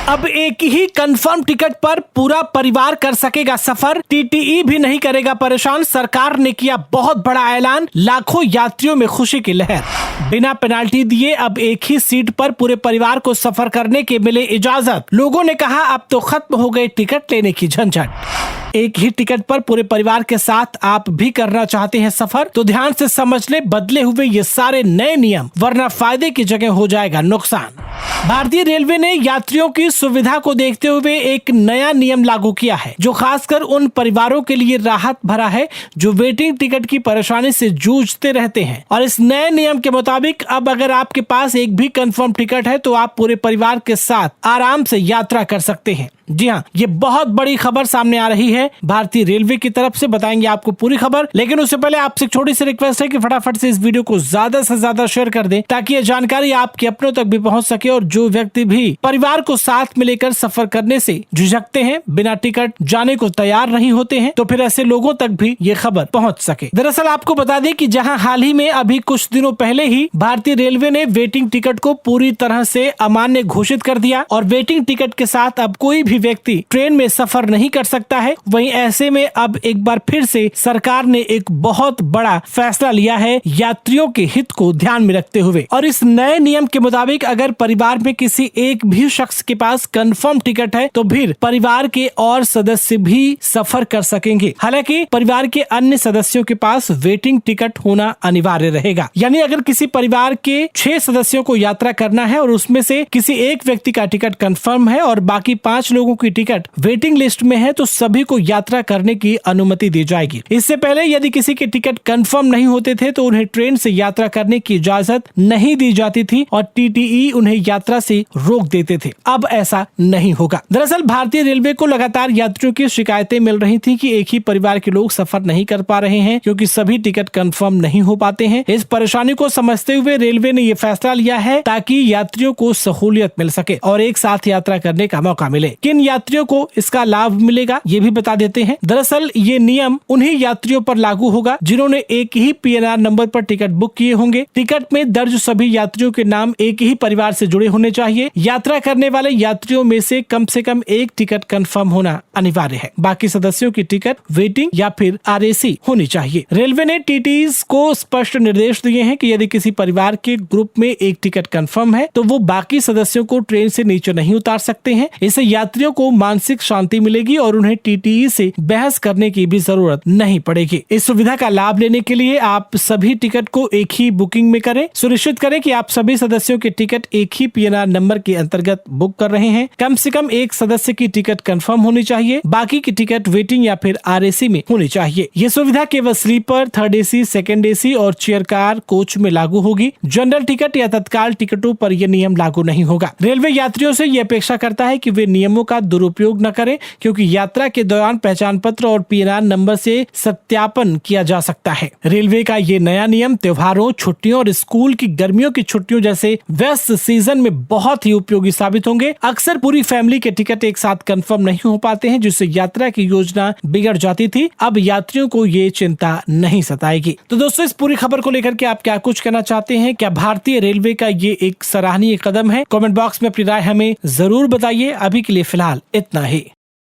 अब एक ही confirm ticket पर पूरा परिवार कर सकेगा सफर, टीटीई भी नहीं करेगा परेशान। सरकार ने किया बहुत बड़ा ऐलान, लाखों यात्रियों में खुशी की लहर। बिना पेनाल्टी दिए अब एक ही सीट पर पूरे परिवार को सफर करने के मिले इजाजत। लोगों ने कहा अब तो खत्म हो गई टिकट लेने की झंझट। एक ही टिकट पर पूरे परिवार के साथ आप भी करना चाहते हैं सफर तो ध्यान से समझ ले बदले हुए ये सारे नए नियम, वरना फायदे की जगह हो जाएगा नुकसान। भारतीय रेलवे ने यात्रियों की सुविधा को देखते हुए एक नया नियम लागू किया है जो खासकर उन परिवारों के लिए राहत भरा है जो वेटिंग टिकट की परेशानी से जूझते रहते हैं। और इस नए नियम के मुताबिक अब अगर आपके पास एक भी कंफर्म टिकट है तो आप पूरे परिवार के साथ आराम से यात्रा कर सकते हैं। जी हाँ, ये बहुत बड़ी खबर सामने आ रही है भारतीय रेलवे की तरफ से। बताएंगे आपको पूरी खबर, लेकिन उससे पहले आपसे छोटी सी रिक्वेस्ट है कि फटाफट से इस वीडियो को ज्यादा से ज्यादा शेयर कर दें ताकि ये जानकारी आपके अपनों तक भी पहुंच सके। और जो व्यक्ति भी परिवार को साथ में लेकर सफर करने से झिझकते हैं, बिना टिकट जाने को तैयार नहीं होते हैं, तो फिर ऐसे लोगों तक भी ये खबर पहुँच सके। दरअसल आपको बता दें कि जहाँ हाल ही में अभी कुछ दिनों पहले ही भारतीय रेलवे ने वेटिंग टिकट को पूरी तरह से अमान्य घोषित कर दिया और वेटिंग टिकट के साथ अब कोई भी व्यक्ति ट्रेन में सफर नहीं कर सकता है। वहीं ऐसे में अब एक बार फिर से सरकार ने एक बहुत बड़ा फैसला लिया है यात्रियों के हित को ध्यान में रखते हुए। और इस नए नियम के मुताबिक अगर परिवार में किसी एक भी शख्स के पास कंफर्म टिकट है तो फिर परिवार के और सदस्य भी सफर कर सकेंगे। हालांकि परिवार के अन्य सदस्यों के पास वेटिंग टिकट होना अनिवार्य रहेगा। यानी अगर किसी परिवार के 6 सदस्यों को यात्रा करना है और उसमें से किसी एक व्यक्ति का टिकट कंफर्म है और बाकी 5 लोगों की टिकट वेटिंग लिस्ट में है तो सभी को यात्रा करने की अनुमति दी जाएगी। इससे पहले यदि किसी के टिकट कंफर्म नहीं होते थे तो उन्हें ट्रेन से यात्रा करने की इजाजत नहीं दी जाती थी और टीटीई उन्हें यात्रा से रोक देते थे। अब ऐसा नहीं होगा। दरअसल भारतीय रेलवे को लगातार यात्रियों की शिकायतें मिल रही थी कि एक ही परिवार के लोग सफर नहीं कर पा रहे हैं क्योंकि सभी टिकट कंफर्म नहीं हो पाते हैं। इस परेशानी को समझते हुए रेलवे ने ये फैसला लिया है ताकि यात्रियों को सहूलियत मिल सके और एक साथ यात्रा करने का मौका मिले। किन यात्रियों को इसका लाभ मिलेगा ये भी बता देते हैं। दरअसल ये नियम उन्हीं यात्रियों पर लागू होगा जिन्होंने एक ही पीएनआर नंबर पर टिकट बुक किए होंगे। टिकट में दर्ज सभी यात्रियों के नाम एक ही परिवार से जुड़े होने चाहिए। यात्रा करने वाले यात्रियों में से कम एक टिकट कंफर्म होना अनिवार्य है। बाकी सदस्यों की टिकट वेटिंग या फिर आरएसी होनी चाहिए। रेलवे ने टीटीईज को स्पष्ट निर्देश दिए हैं कि यदि किसी परिवार के ग्रुप में एक टिकट कंफर्म है तो वो बाकी सदस्यों को ट्रेन से नीचे नहीं उतार सकते हैं। इससे यात्रियों को मानसिक शांति मिलेगी और उन्हें टीटीई से बहस करने की भी जरूरत नहीं पड़ेगी। इस सुविधा का लाभ लेने के लिए आप सभी टिकट को एक ही बुकिंग में करें। सुनिश्चित करें कि आप सभी सदस्यों के टिकट एक ही पीएनआर नंबर के अंतर्गत बुक कर रहे हैं। कम से कम एक सदस्य की टिकट कंफर्म होनी चाहिए, बाकी की टिकट वेटिंग या फिर आरएसी में होनी चाहिए। ये सुविधा केवल sleeper, third AC, second AC और चेयर कार कोच में लागू होगी। जनरल टिकट या तत्काल टिकटों पर यह नियम लागू नहीं होगा। रेलवे यात्रियों से यह अपेक्षा करता है कि वे नियमों का दुरुपयोग न करें क्योंकि यात्रा के दौरान पहचान पत्र और पीएनआर नंबर से सत्यापन किया जा सकता है। रेलवे का ये नया नियम त्योहारों, छुट्टियों और स्कूल की गर्मियों की छुट्टियों जैसे व्यस्त सीजन में बहुत ही उपयोगी साबित होंगे। अक्सर पूरी फैमिली के टिकट एक साथ कंफर्म नहीं हो पाते हैं जिससे यात्रा की योजना बिगड़ जाती थी। अब यात्रियों को ये चिंता नहीं सताएगी। तो दोस्तों, इस पूरी खबर को लेकर के आप क्या कुछ कहना चाहते हैं? क्या भारतीय रेलवे का ये एक सराहनीय कदम है? कमेंट बॉक्स में अपनी राय हमें जरूर बताइए। अभी के लिए फिलहाल इतना ही।